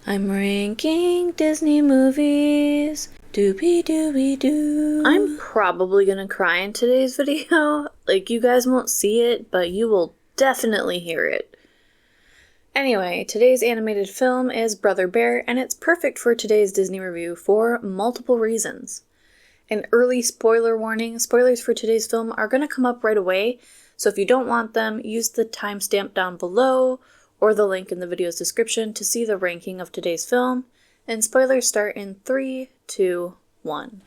I'm ranking Disney movies. Doobie doobie doo. I'm probably gonna cry in today's video. Like, you guys won't see it, but you will definitely hear it. Anyway, today's animated film is Brother Bear, and it's perfect for today's Disney review for multiple reasons. An early spoiler warning: spoilers for today's film are gonna come up right away, so if you don't want them, use the timestamp down below or the link in the video's description to see the ranking of today's film, and spoilers start in 3, 2, 1.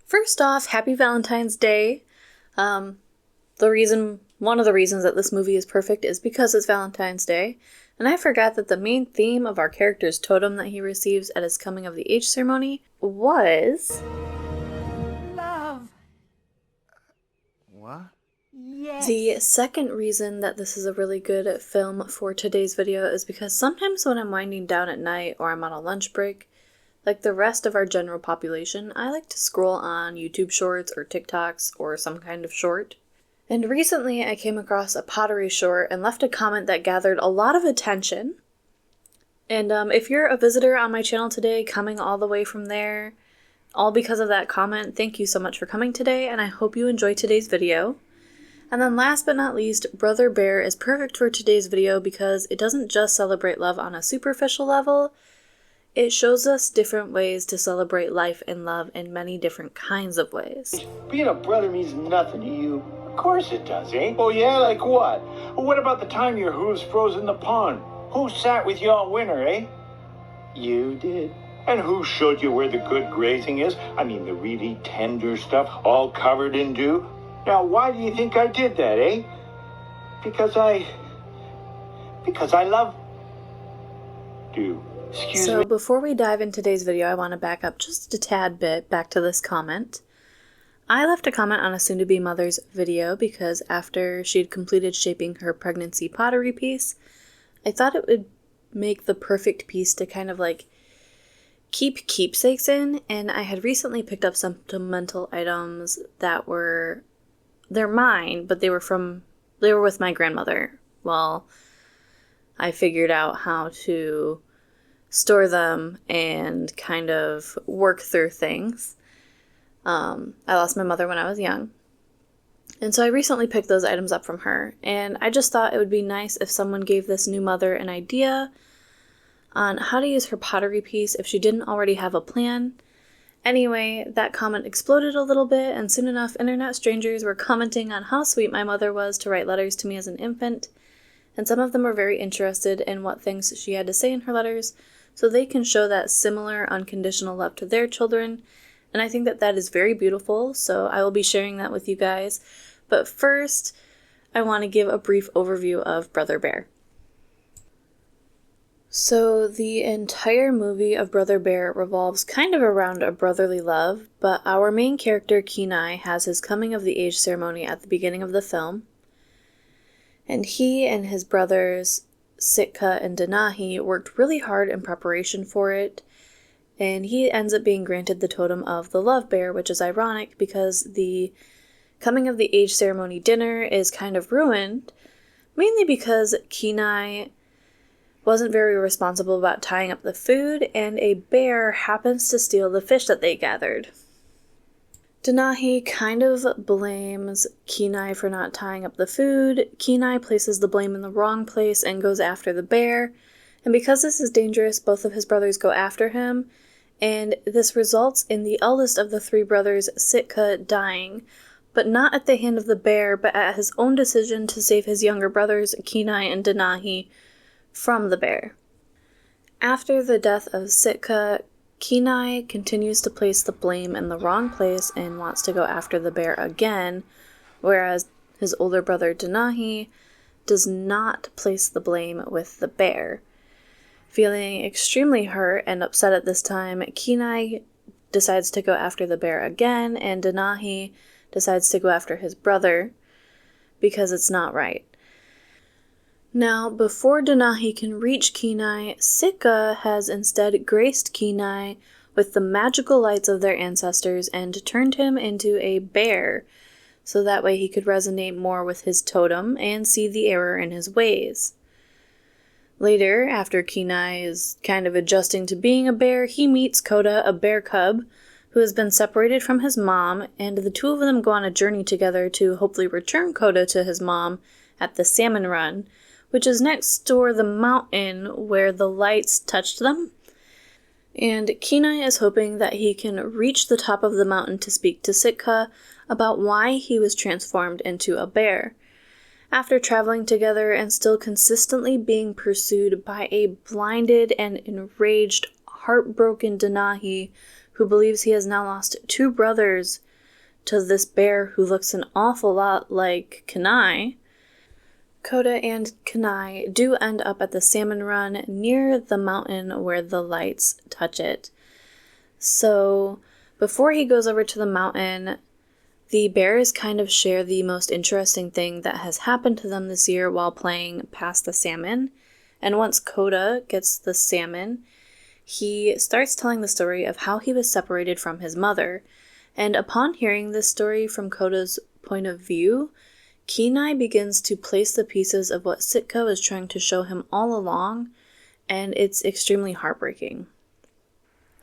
First off, happy Valentine's Day. One of the reasons that this movie is perfect is because it's Valentine's Day, and I forgot that the main theme of our character's totem that he receives at his coming of the age ceremony was... love. What? Yes. The second reason that this is a really good film for today's video is because sometimes when I'm winding down at night or I'm on a lunch break, like the rest of our general population, I like to scroll on YouTube shorts or TikToks or some kind of short. And recently I came across a pottery short and left a comment that gathered a lot of attention. And if you're a visitor on my channel today, coming all the way from there, all because of that comment, thank you so much for coming today, and I hope you enjoy today's video. And then last but not least, Brother Bear is perfect for today's video because it doesn't just celebrate love on a superficial level, it shows us different ways to celebrate life and love in many different kinds of ways. Being a brother means nothing to you. Of course it does, eh? Oh yeah, like what? Well, what about the time your hooves froze in the pond? Who sat with you all winter, eh? You did. And who showed you where the good grazing is? I mean, the really tender stuff, all covered in dew. Now, why do you think I did that, eh? Because I love you. Excuse me. So before we dive into today's video, I want to back up just a tad bit back to this comment. I left a comment on a soon-to-be mother's video because after she had completed shaping her pregnancy pottery piece, I thought it would make the perfect piece to kind of like keep keepsakes in, and I had recently picked up some sentimental items that they're mine, but they were with my grandmother. Well, I figured out how to store them and kind of work through things. I lost my mother when I was young, and so I recently picked those items up from her, and I just thought it would be nice if someone gave this new mother an idea on how to use her pottery piece if she didn't already have a plan. Anyway, that comment exploded a little bit, and soon enough internet strangers were commenting on how sweet my mother was to write letters to me as an infant, and some of them were very interested in what things she had to say in her letters, so they can show that similar unconditional love to their children, and I think that that is very beautiful, so I will be sharing that with you guys. But first, I want to give a brief overview of Brother Bear. So the entire movie of Brother Bear revolves kind of around a brotherly love, but our main character, Kenai, has his coming of the age ceremony at the beginning of the film, and he and his brothers, Sitka and Denahi, worked really hard in preparation for it, and he ends up being granted the totem of the Love Bear, which is ironic because the coming of the age ceremony dinner is kind of ruined, mainly because Kenai wasn't very responsible about tying up the food, and a bear happens to steal the fish that they gathered. Denahi kind of blames Kenai for not tying up the food. Kenai places the blame in the wrong place and goes after the bear, and because this is dangerous, both of his brothers go after him, and this results in the eldest of the three brothers, Sitka, dying, but not at the hand of the bear, but at his own decision to save his younger brothers, Kenai and Denahi, from the bear. After the death of Sitka, Kenai continues to place the blame in the wrong place and wants to go after the bear again, whereas his older brother Denahi does not place the blame with the bear. Feeling extremely hurt and upset at this time, Kenai decides to go after the bear again, and Denahi decides to go after his brother because it's not right. Now, before Denahi can reach Kenai, Sitka has instead graced Kenai with the magical lights of their ancestors and turned him into a bear, so that way he could resonate more with his totem and see the error in his ways. Later, after Kenai is kind of adjusting to being a bear, he meets Coda, a bear cub, who has been separated from his mom, and the two of them go on a journey together to hopefully return Coda to his mom at the Salmon Run, which is next door the mountain where the lights touched them. And Kenai is hoping that he can reach the top of the mountain to speak to Sitka about why he was transformed into a bear. After traveling together and still consistently being pursued by a blinded and enraged, heartbroken Denahi who believes he has now lost two brothers to this bear who looks an awful lot like Kenai, Coda and Kenai do end up at the Salmon Run near the mountain where the lights touch it. So before he goes over to the mountain, the bears kind of share the most interesting thing that has happened to them this year while playing Pass the Salmon. And once Coda gets the salmon, he starts telling the story of how he was separated from his mother. And upon hearing this story from Coda's point of view, Kenai begins to place the pieces of what Sitka was trying to show him all along, and it's extremely heartbreaking.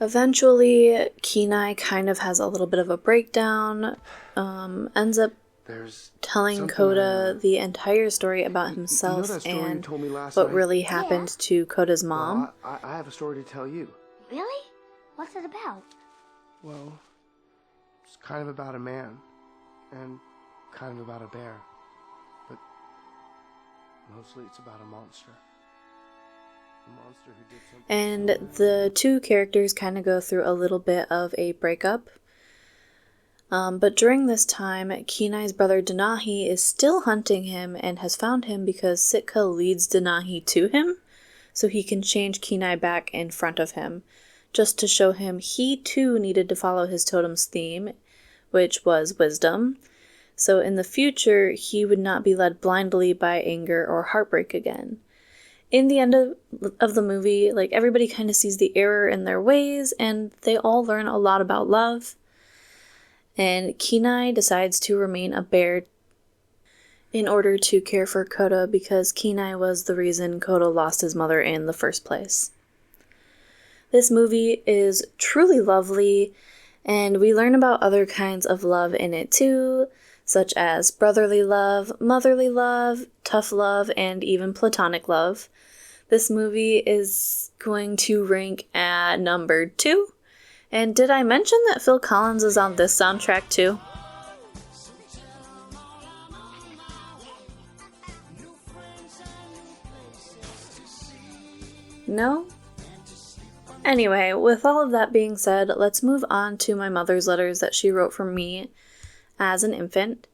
Eventually, Kenai kind of has a little bit of a breakdown, ends up telling Coda the entire story about himself and what really happened to Coda's mom. Well, I have a story to tell you. Really? What's it about? Well, it's kind of about a man, and kind of about a bear. But mostly it's about a monster. A monster who did something. And the two characters kind of go through a little bit of a breakup. But during this time, Kenai's brother Denahi is still hunting him and has found him because Sitka leads Denahi to him so he can change Kenai back in front of him, just to show him he too needed to follow his totem's theme, which was wisdom. So in the future, he would not be led blindly by anger or heartbreak again. In the end of the movie, like, everybody kind of sees the error in their ways, and they all learn a lot about love. And Kenai decides to remain a bear in order to care for Coda because Kenai was the reason Coda lost his mother in the first place. This movie is truly lovely, and we learn about other kinds of love in it too, such as brotherly love, motherly love, tough love, and even platonic love. This movie is going to rank at number 2. And did I mention that Phil Collins is on this soundtrack too? No? Anyway, with all of that being said, let's move on to my mother's letters that she wrote for me as an infant.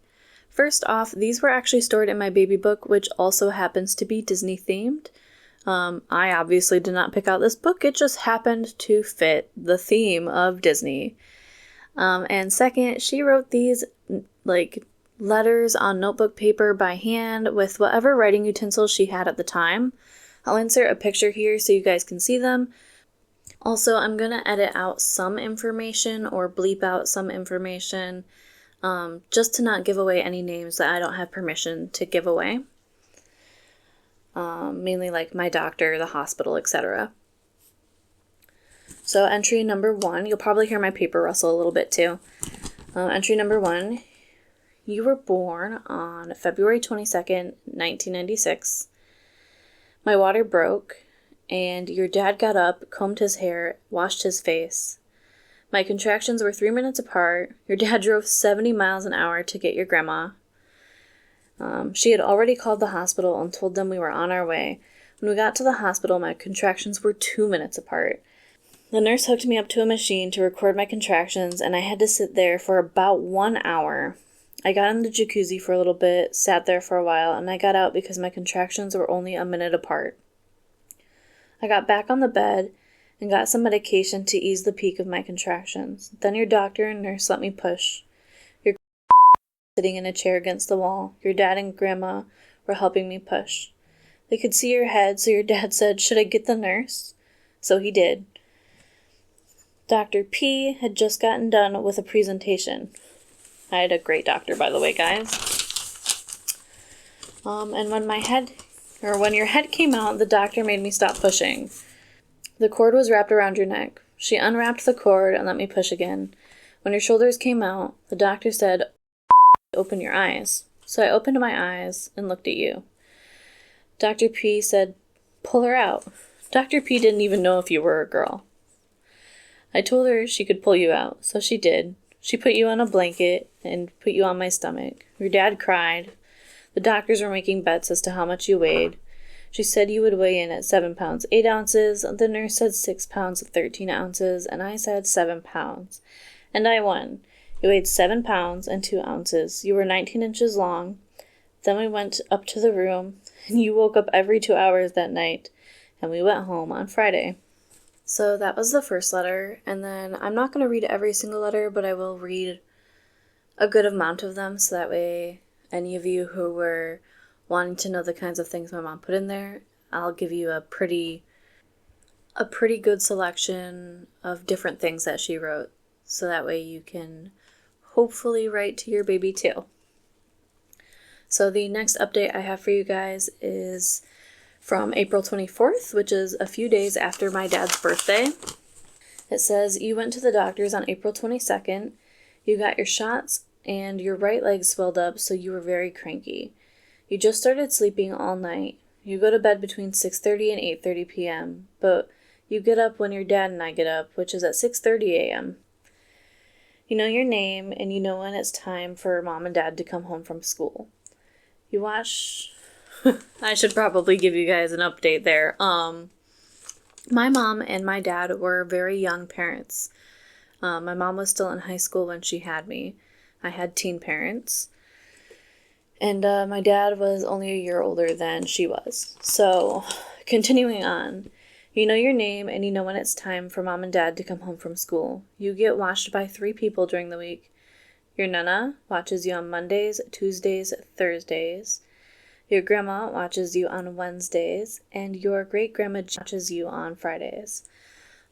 First off, these were actually stored in my baby book, which also happens to be Disney themed. I obviously did not pick out this book, it just happened to fit the theme of Disney. And second, she wrote these letters on notebook paper by hand with whatever writing utensils she had at the time. I'll insert a picture here so you guys can see them. Also, I'm going to edit out some information or bleep out some information just to not give away any names that I don't have permission to give away. Mainly like my doctor, the hospital, etc. So entry number 1, you'll probably hear my paper rustle a little bit too. Entry number 1, you were born on February 22nd, 1996. My water broke, and your dad got up, combed his hair, washed his face. My contractions were 3 minutes apart. Your dad drove 70 miles an hour to get your grandma. She had already called the hospital and told them we were on our way. When we got to the hospital, my contractions were 2 minutes apart. The nurse hooked me up to a machine to record my contractions, and I had to sit there for about 1 hour. I got in the jacuzzi for a little bit, sat there for a while, and I got out because my contractions were only a minute apart. I got back on the bed and got some medication to ease the peak of my contractions. Then your doctor and nurse let me push. Your sitting in a chair against the wall. Your dad and grandma were helping me push. They could see your head, so your dad said, "Should I get the nurse?" So he did. Dr. P had just gotten done with a presentation. I had a great doctor, by the way, guys. And when my head Or when your head came out, the doctor made me stop pushing. The cord was wrapped around your neck. She unwrapped the cord and let me push again. When your shoulders came out, the doctor said, open your eyes. So I opened my eyes and looked at you. Dr. P said, pull her out. Dr. P didn't even know if you were a girl. I told her she could pull you out, so she did. She put you on a blanket and put you on my stomach. Your dad cried. The doctors were making bets as to how much you weighed. She said you would weigh in at 7 pounds 8 ounces. The nurse said 6 pounds 13 ounces, and I said 7 pounds. And I won. You weighed 7 pounds and 2 ounces. You were 19 inches long. Then we went up to the room, and you woke up every 2 hours that night, and we went home on Friday. So that was the first letter, and then I'm not going to read every single letter, but I will read a good amount of them, so that way any of you who were wanting to know the kinds of things my mom put in there, I'll give you a pretty good selection of different things that she wrote, so that way you can hopefully write to your baby too. So the next update I have for you guys is from April 24th, which is a few days after my dad's birthday. It says, you went to the doctor's on April 22nd. You got your shots and your right leg swelled up, so you were very cranky. You just started sleeping all night. You go to bed between 6:30 and 8:30 p.m., but you get up when your dad and I get up, which is at 6:30 a.m. You know your name, and you know when it's time for mom and dad to come home from school. You watch... I should probably give you guys an update there. My mom and my dad were very young parents. My mom was still in high school when she had me. I had teen parents. And my dad was only a year older than she was. So, continuing on. You know your name and you know when it's time for mom and dad to come home from school. You get watched by 3 people during the week. Your nana watches you on Mondays, Tuesdays, Thursdays. Your grandma watches you on Wednesdays, and your great-grandma watches you on Fridays.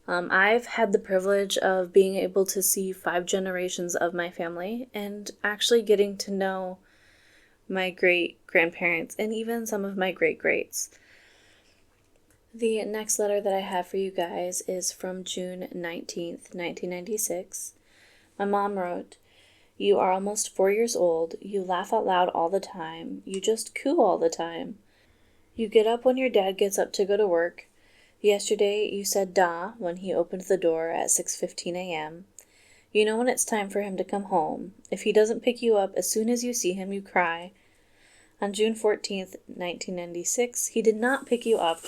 I've had the privilege of being able to see 5 generations of my family, and actually getting to know my great-grandparents, and even some of my great-greats. The next letter that I have for you guys is from June 19th, 1996. My mom wrote, you are almost 4 years old. You laugh out loud all the time. You just coo all the time. You get up when your dad gets up to go to work. Yesterday, you said da when he opened the door at 6:15 a.m. You know when it's time for him to come home. If he doesn't pick you up as soon as you see him, you cry. On June 14th, 1996, he did not pick you up,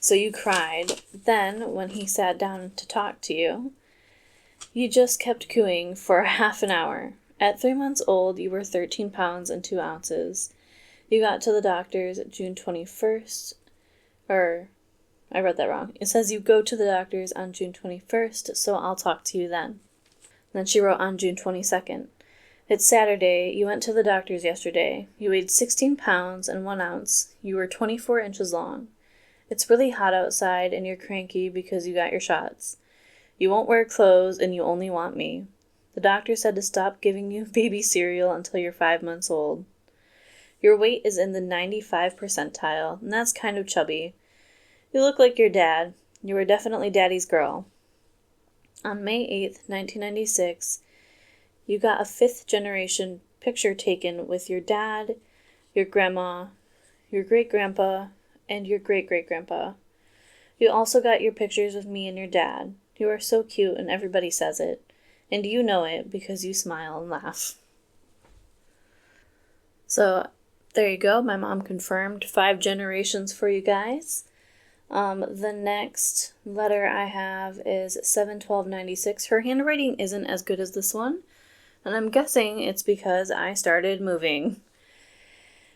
so you cried. Then, when he sat down to talk to you, you just kept cooing for half an hour. At 3 months old, you were 13 pounds and 2 ounces. You got to the doctor's June 21st, I read that wrong. It says you go to the doctor's on June 21st, so I'll talk to you then. Then she wrote on June 22nd. It's Saturday. You went to the doctor's yesterday. You weighed 16 pounds and 1 ounce. You were 24 inches long. It's really hot outside and you're cranky because you got your shots. You won't wear clothes and you only want me. The doctor said to stop giving you baby cereal until you're 5 months old. Your weight is in the 95th percentile, and that's kind of chubby. You look like your dad. You were definitely daddy's girl. On May 8th, 1996, you got a 5th generation picture taken with your dad, your grandma, your great-grandpa, and your great-great-grandpa. You also got your pictures with me and your dad. You are so cute and everybody says it. And you know it because you smile and laugh. So, there you go. My mom confirmed 5 generations for you guys. The next letter I have is 7/12/96. Her handwriting isn't as good as this one, and I'm guessing it's because I started moving.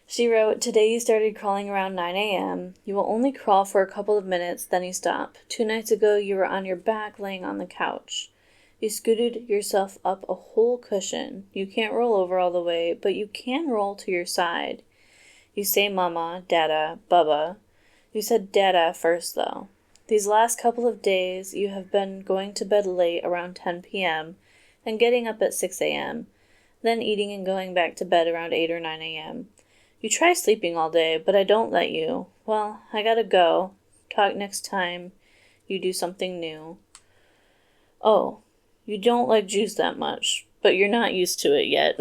She wrote, today you started crawling around 9 a.m. You will only crawl for a couple of minutes, then you stop. 2 nights ago, you were on your back laying on the couch. You scooted yourself up a whole cushion. You can't roll over all the way, but you can roll to your side. You say mama, dada, bubba. You said dada first, though. These last couple of days, you have been going to bed late around 10 p.m. and getting up at 6 a.m., then eating and going back to bed around 8 or 9 a.m. You try sleeping all day, but I don't let you. Well, I gotta go. Talk next time you do something new. Oh, you don't like juice that much, but you're not used to it yet.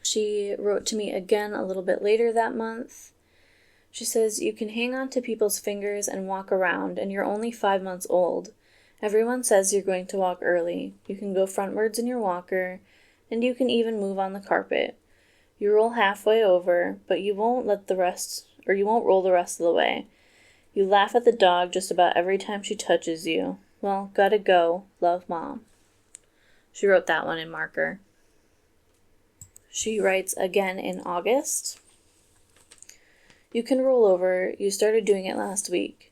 She wrote to me again a little bit later that month. She says, you can hang on to people's fingers and walk around, and you're only 5 months old. Everyone says you're going to walk early. You can go frontwards in your walker, and you can even move on the carpet. You roll halfway over, but you won't roll the rest of the way. You laugh at the dog just about every time she touches you. Well, gotta go. Love, Mom. She wrote that one in marker. She writes again in August. You can roll over. You started doing it last week.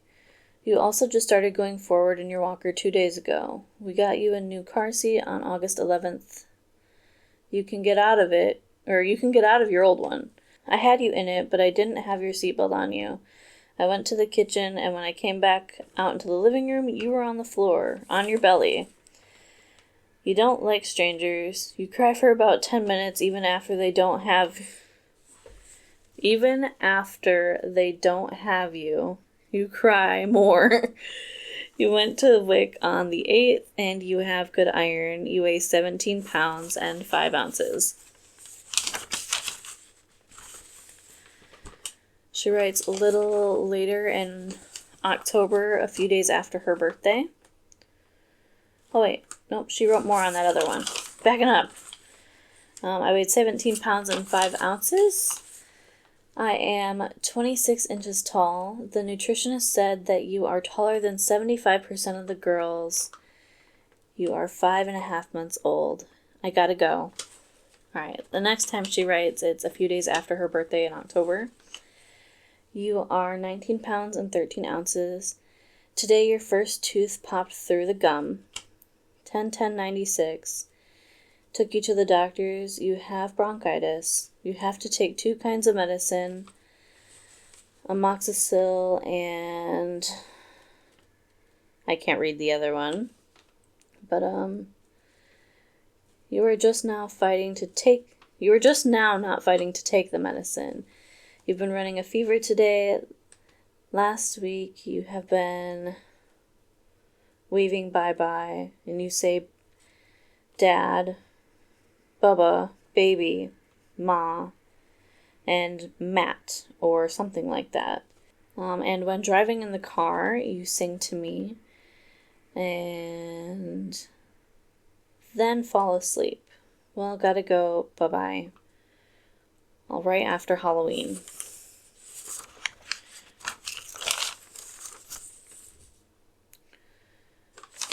You also just started going forward in your walker 2 days ago. We got you a new car seat on August 11th. You can get out of it, or you can get out of your old one. I had you in it, but I didn't have your seatbelt on you. I went to the kitchen, and when I came back out into the living room, you were on the floor, on your belly. You don't like strangers. You cry for about 10 minutes even after they don't have you. You cry more. You went to WIC on the 8th, and you have good iron. You weigh 17 pounds and 5 ounces. She writes a little later in October, a few days after her birthday. Oh, wait. Nope, she wrote more on that other one. Backing up. I weighed 17 pounds and 5 ounces. I am 26 inches tall. The nutritionist said that you are taller than 75% of the girls. You are 5.5 months old. I gotta go. Alright, the next time she writes, it's a few days after her birthday in October. You are 19 pounds and 13 ounces. Today your first tooth popped through the gum. 10/10/96. Took you to the doctors. You have bronchitis. You have to take 2 kinds of medicine. Amoxicillin and I can't read the other one. But you were just now not fighting to take the medicine. You've been running a fever today. Last week you have been waving bye-bye, and you say Dad, Bubba, Baby, Ma, and Matt, or something like that. And when driving in the car, you sing to me, and then fall asleep. Well, gotta go, bye-bye. All right after Halloween.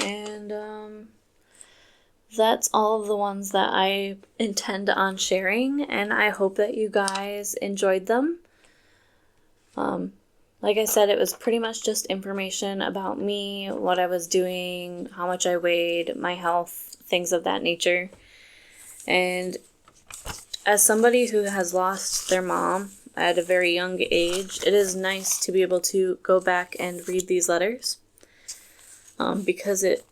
And that's all of the ones that I intend on sharing, and I hope that you guys enjoyed them. Like I said, it was pretty much just information about me, what I was doing, how much I weighed, my health, things of that nature. And as somebody who has lost their mom at a very young age, it is nice to be able to go back and read these letters. Because it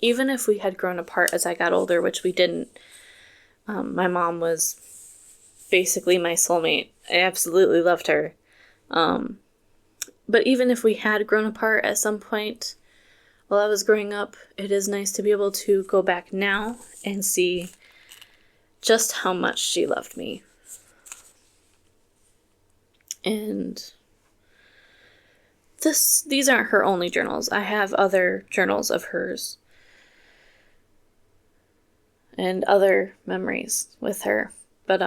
even if we had grown apart as I got older, which we didn't, my mom was basically my soulmate. I absolutely loved her. But even if we had grown apart at some point while I was growing up, it is nice to be able to go back now and see just how much she loved me. And these aren't her only journals. I have other journals of hers and other memories with her. But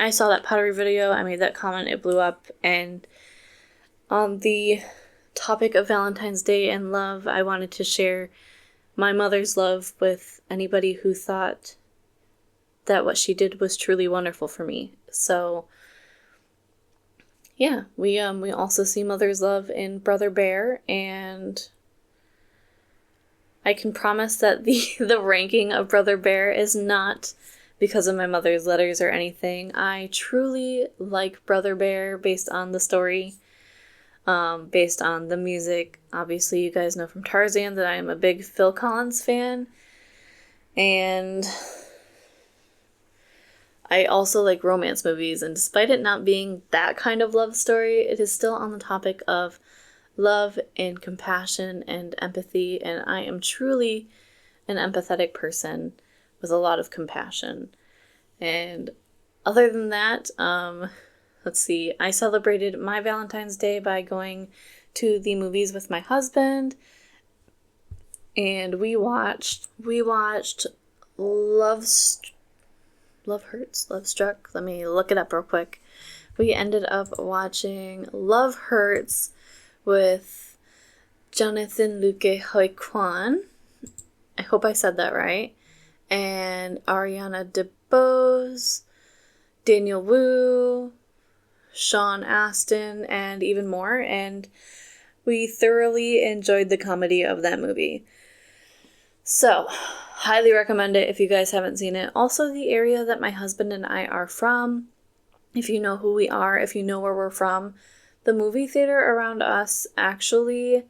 I saw that pottery video, I made that comment, it blew up, and on the topic of Valentine's Day and love, I wanted to share my mother's love with anybody who thought that what she did was truly wonderful for me. So yeah, we also see mother's love in Brother Bear, and I can promise that the ranking of Brother Bear is not because of my mother's letters or anything. I truly like Brother Bear based on the story. based on the music. Obviously, you guys know from Tarzan that I am a big Phil Collins fan. And I also like romance movies, and despite it not being that kind of love story, it is still on the topic of love and compassion and empathy, and I am truly an empathetic person with a lot of compassion. And other than that, let's see, I celebrated my Valentine's Day by going to the movies with my husband, and we watched Love Hurts? Love Struck? Let me look it up real quick. We ended up watching Love Hurts with Jonathan Luque Hoi Kwan. I hope I said that right. And Ariana DeBose, Daniel Wu, Sean Astin, and even more. And we thoroughly enjoyed the comedy of that movie. So, highly recommend it if you guys haven't seen it. Also, the area that my husband and I are from, if you know who we are, if you know where we're from, the movie theater around us actually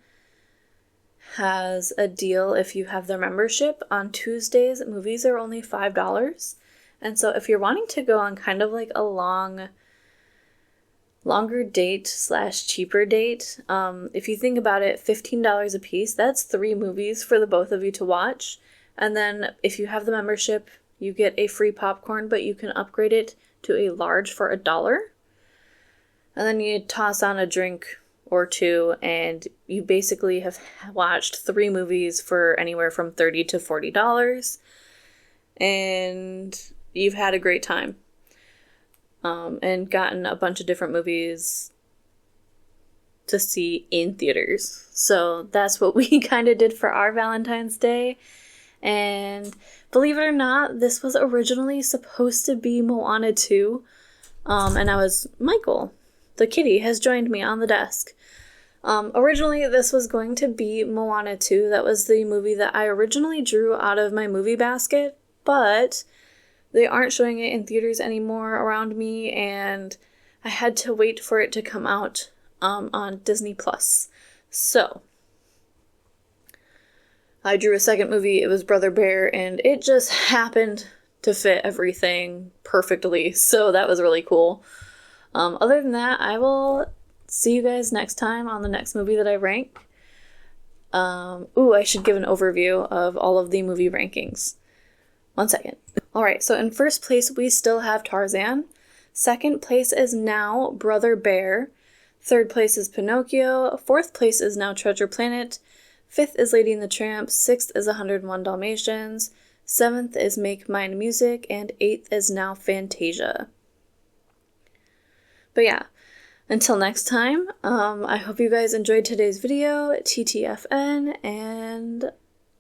has a deal if you have their membership. On Tuesdays, movies are only $5. And so if you're wanting to go on kind of like a longer date / cheaper date, if you think about it, $15 a piece, that's 3 movies for the both of you to watch. And then if you have the membership, you get a free popcorn, but you can upgrade it to a large for $1. And then you toss on a drink or 2, and you basically have watched 3 movies for anywhere from $30 to $40. And you've had a great time. And gotten a bunch of different movies to see in theaters. So that's what we kind of did for our Valentine's Day. And believe it or not, this was originally supposed to be Moana 2. And I was, Michael, the kitty, has joined me on the desk. Originally, this was going to be Moana 2. That was the movie that I originally drew out of my movie basket. But they aren't showing it in theaters anymore around me, and I had to wait for it to come out on Disney+. So, I drew a second movie. It was Brother Bear, and it just happened to fit everything perfectly, so that was really cool. Other than that, I will see you guys next time on the next movie that I rank. I should give an overview of all of the movie rankings. 1 second. Alright, so in first place, we still have Tarzan. Second place is now Brother Bear. Third place is Pinocchio. Fourth place is now Treasure Planet. Fifth is Lady and the Tramp. Sixth is 101 Dalmatians. Seventh is Make Mine Music. And eighth is now Fantasia. But yeah, until next time, I hope you guys enjoyed today's video, TTFN, and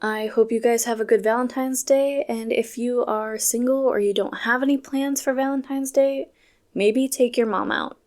I hope you guys have a good Valentine's Day, and if you are single or you don't have any plans for Valentine's Day, maybe take your mom out.